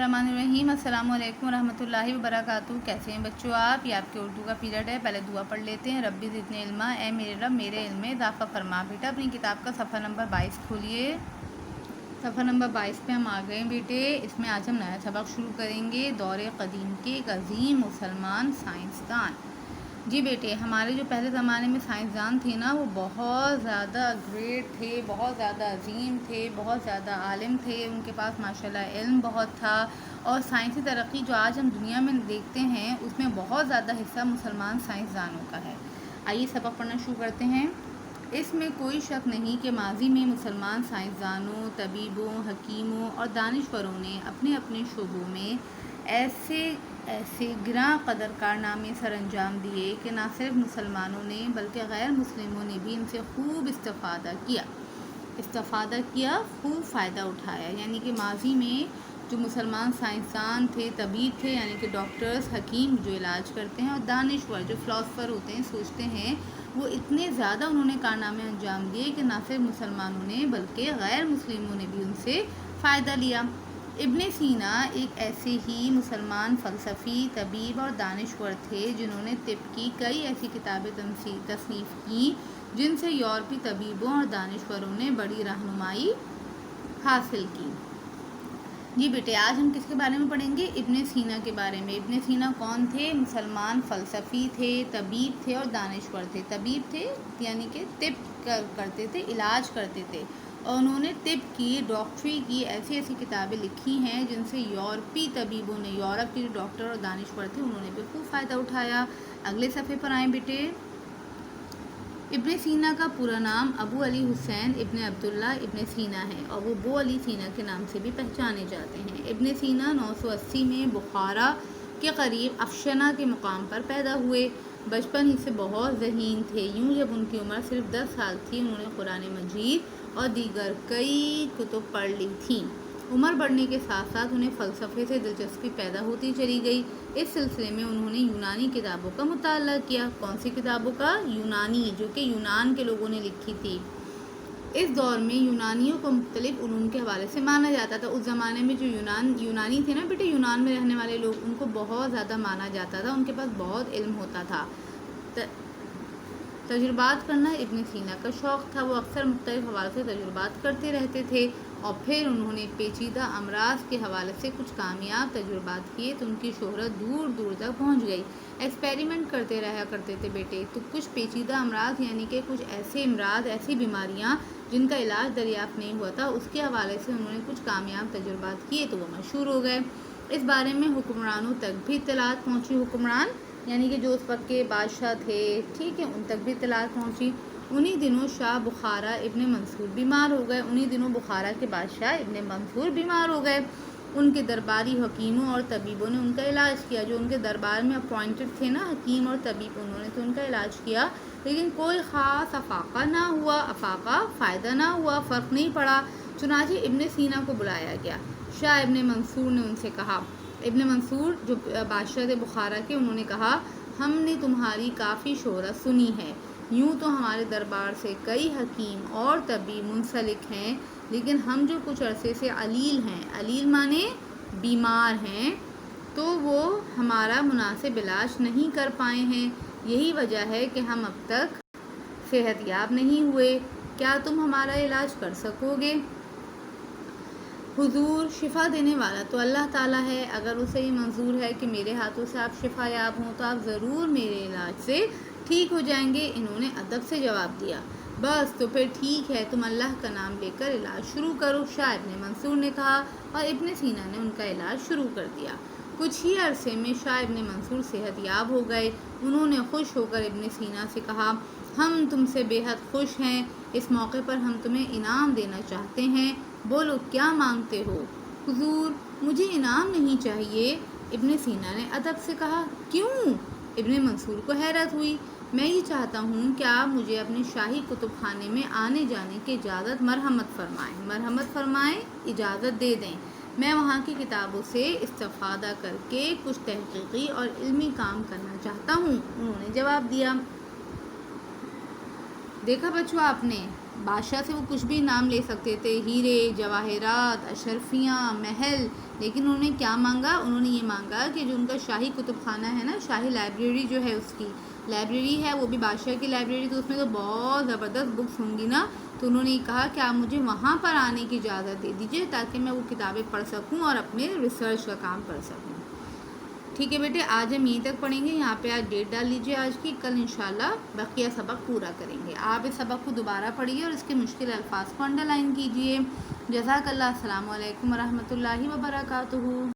बिस्मिल्लाहिर्रहमानिर्रहीम। अस्सलामु अलैकुम वरहमतुल्लाहि वबरकातुहू। कैसे हैं बच्चों आप? ये आपके उर्दू का पीरियड है। पहले दुआ पढ़ लेते हैं। रब्बी ज़िदनी इल्मा, ए मेरे रब मेरे इल्म में इज़ाफ़ा फरमा। बेटा अपनी किताब का सफ़ा नंबर 22 खोलिए। सफ़ा नंबर 22 पे हम आ गए बेटे। इसमें आज हम नया सबक शुरू करेंगे। दौरे क़दीम के एक अज़ीम मुसलमान साइंसदान। जी बेटे, हमारे जो पहले ज़माने में साइंसदान थे ना, वो बहुत ज़्यादा ग्रेट थे, बहुत ज़्यादा अजीम थे, बहुत ज़्यादा आलिम थे। उनके पास माशाल्लाह इल्म बहुत था। और साइंसी तरक्की जो आज हम दुनिया में देखते हैं, उसमें बहुत ज़्यादा हिस्सा मुसलमान साइंसदानों का है। आइए सबक पढ़ना शुरू करते हैं। इसमें कोई शक नहीं कि माजी में मुसलमान साइंसदानों, तबीबों, हकीमों और दानिश्वरों ने अपने अपने शोबों में ऐसे गिरां कदर कारनामे सर अंजाम दिए कि न सिर्फ मुसलमानों ने बल्कि गैर मुस्लिमों ने भी इनसे खूब इस्तिफ़ादा किया, खूब फ़ायदा उठाया। यानी कि माजी में जो मुसलमान साइंसदान थे, तबीब थे यानी कि डॉक्टर्स, हकीम जो इलाज करते हैं, और दानिश्वर जो फ़िलासफ़र होते हैं, सोचते हैं, वो इतने ज़्यादा उन्होंने कारनामे अंजाम दिए कि न सिर्फ मुसलमानों ने बल्कि गैर मुस्लिमों ने भी उनसे फ़ायदा लिया। इब्ने सीना एक ऐसे ही मुसलमान फ़लसफ़ी, तबीब और दानिश्वर थे जिन्होंने तिब की कई ऐसी किताबें तसनीफ़ की जिनसे यूरोपी तबीबों और दानिश्वरों ने बड़ी रहनुमाई हासिल की। जी बेटे, आज हम किसके बारे में पढ़ेंगे? इब्ने सीना के बारे में। इब्ने सीना कौन थे? मुसलमान फ़लसफ़ी थे, तबीब थे और दानिश्वर थे। तबीब थे यानी कि तिब करते थे, इलाज करते थे, और उन्होंने तिब की, डॉक्टरी की ऐसी किताबें लिखी हैं जिनसे यूरोपी तबीबों ने, यूरोप के जो डॉक्टर और दानिश्वर थे, उन्होंने भी खूब फ़ायदा उठाया। अगले सफ़े पर आएँ बेटे। इब्ने सीना का पूरा नाम अबू अली हुसैन इब्ने अब्दुल्ला इब्ने सीना है, और वो बो अली सीना के नाम से भी पहचाने जाते हैं। इब्ने सीना 980 में बुखारा के करीब अफशना के मुकाम पर पैदा हुए। बचपन ही से बहुत ज़हीन थे। यूँ जब उनकी उम्र सिर्फ 10 साल थी, उन्होंने कुरान मजीद और दीगर कई कुतुब पढ़ ली थीं। उम्र बढ़ने के साथ साथ उन्हें फ़लसफ़े से दिलचस्पी पैदा होती चली गई। इस सिलसिले में उन्होंने यूनानी किताबों का मुताला किया। कौन सी किताबों का? यूनानी, जो कि यूनान के लोगों ने लिखी थी। इस दौर में यूनानियों को मुख्तलिफ उलूम के हवाले से माना जाता था। उस ज़माने में जो यूनानी थे ना बेटे, यूनान में रहने वाले लोग, उनको बहुत ज़्यादा माना जाता था। उनके पास बहुत इल्म होता था। तजुर्बात करना इब्ने सीना का शौक़ था। वो अक्सर मुख्तलिफ हवाले से तजुर्बात करते रहते थे, और फिर उन्होंने पेचीदा अमराज के हवाले से कुछ कामयाब तजुर्बात किए तो उनकी शोहरत दूर दूर तक पहुंच गई। एक्सपेरिमेंट करते रहा करते थे बेटे। तो कुछ पेचीदा अमराज यानी कि कुछ ऐसे अमराज, ऐसी बीमारियां जिनका इलाज दरियाफ्त नहीं हुआ था, उसके हवाले से उन्होंने कुछ कामयाब तजुर्बात किए तो वो मशहूर हो गए। इस बारे में हुक्मरानों तक भी इत्तलात पहुँची। हुक्मरान यानी कि जो उस वक्त के बादशाह थे, ठीक है, उन तक भी इत्तलात पहुँची। उन्हीं दिनों शाह बुखारा इब्ने मंसूर बीमार हो गए। उन्हीं दिनों बुखारा के बादशाह इब्ने मंसूर बीमार हो गए। उनके दरबारी हकीमों और तबीबों ने उनका इलाज किया। जो उनके दरबार में अपॉइंटेड थे ना हकीम और तबीब, उन्होंने तो उनका इलाज किया, लेकिन कोई ख़ास फ़ायदा ना हुआ, फ़र्क नहीं पड़ा। चुनांचे इब्ने सीना को बुलाया गया। शाह इब्ने मंसूर ने उनसे कहा, इब्ने मंसूर जो बादशाह थे बुखारा के, उन्होंने कहा, हमने तुम्हारी काफ़ी शोहरत सुनी है। यूँ तो हमारे दरबार से कई हकीम और तबीब मुंसलिक हैं, लेकिन हम जो कुछ अरसे से अलील हैं, अलील माने बीमार हैं, तो वो हमारा मुनासिब इलाज नहीं कर पाए हैं। यही वजह है कि हम अब तक सेहतयाब नहीं हुए। क्या तुम हमारा इलाज कर सकोगे? हुजूर, शिफा देने वाला तो अल्लाह ताला है। अगर उसे ही मंजूर है कि मेरे हाथों से आप शिफा याब हों, तो आप ज़रूर मेरे इलाज से ठीक हो जाएंगे। इन्होंने अदब से जवाब दिया। बस तो फिर ठीक है, तुम अल्लाह का नाम लेकर इलाज शुरू करो, शाह इब्ने मंसूर ने कहा, और इब्ने सीना ने उनका इलाज शुरू कर दिया। कुछ ही अरसे में शाह इब्ने मंसूर सेहत याब हो गए। उन्होंने खुश होकर इब्ने सीना से कहा, हम तुमसे बेहद खुश हैं। इस मौके पर हम तुम्हें इनाम देना चाहते हैं। बोलो क्या मांगते हो? हुजूर, मुझे इनाम नहीं चाहिए। इब्ने सीना ने अदब से कहा। क्यों? इब्ने मंसूर को हैरत हुई। मैं ये चाहता हूँ कि आप मुझे अपने शाही कुतुब खाने में आने जाने की इजाज़त मरहमत फरमाएँ, इजाज़त दे दें। मैं वहाँ की किताबों से इस्तिफ़ादा करके कुछ तहक़ीक़ी और इल्मी काम करना चाहता हूँ। उन्होंने जवाब दिया। دیکھا بچوں آپ نے، بادشاہ سے وہ کچھ بھی نام لے سکتے تھے، ہیرے، جواہرات، اشرفیاں، محل، لیکن انہوں نے کیا مانگا؟ انہوں نے یہ مانگا کہ جو ان کا شاہی کتب خانہ ہے نا، شاہی لائبریری جو ہے، اس کی لائبریری ہے، وہ بھی بادشاہ کی لائبریری، تو اس میں تو بہت زبردست بکس ہوں گی نا، تو انہوں نے کہا کہ آپ مجھے وہاں پر آنے کی اجازت دے دیجیے تاکہ میں وہ کتابیں پڑھ سکوں اور اپنے ریسرچ کا کام کر سکوں۔ ٹھیک ہے بیٹے، آج ہم یہیں تک پڑھیں گے، یہاں پہ آج ڈیٹ ڈال لیجیے آج کی، کل انشاءاللہ بقیہ سبق پورا کریں گے۔ آپ اس سبق کو دوبارہ پڑھیے اور اس کے مشکل الفاظ کو انڈر لائن کیجیے۔ جزاک اللہ، السلام علیکم ورحمۃ اللہ وبرکاتہ۔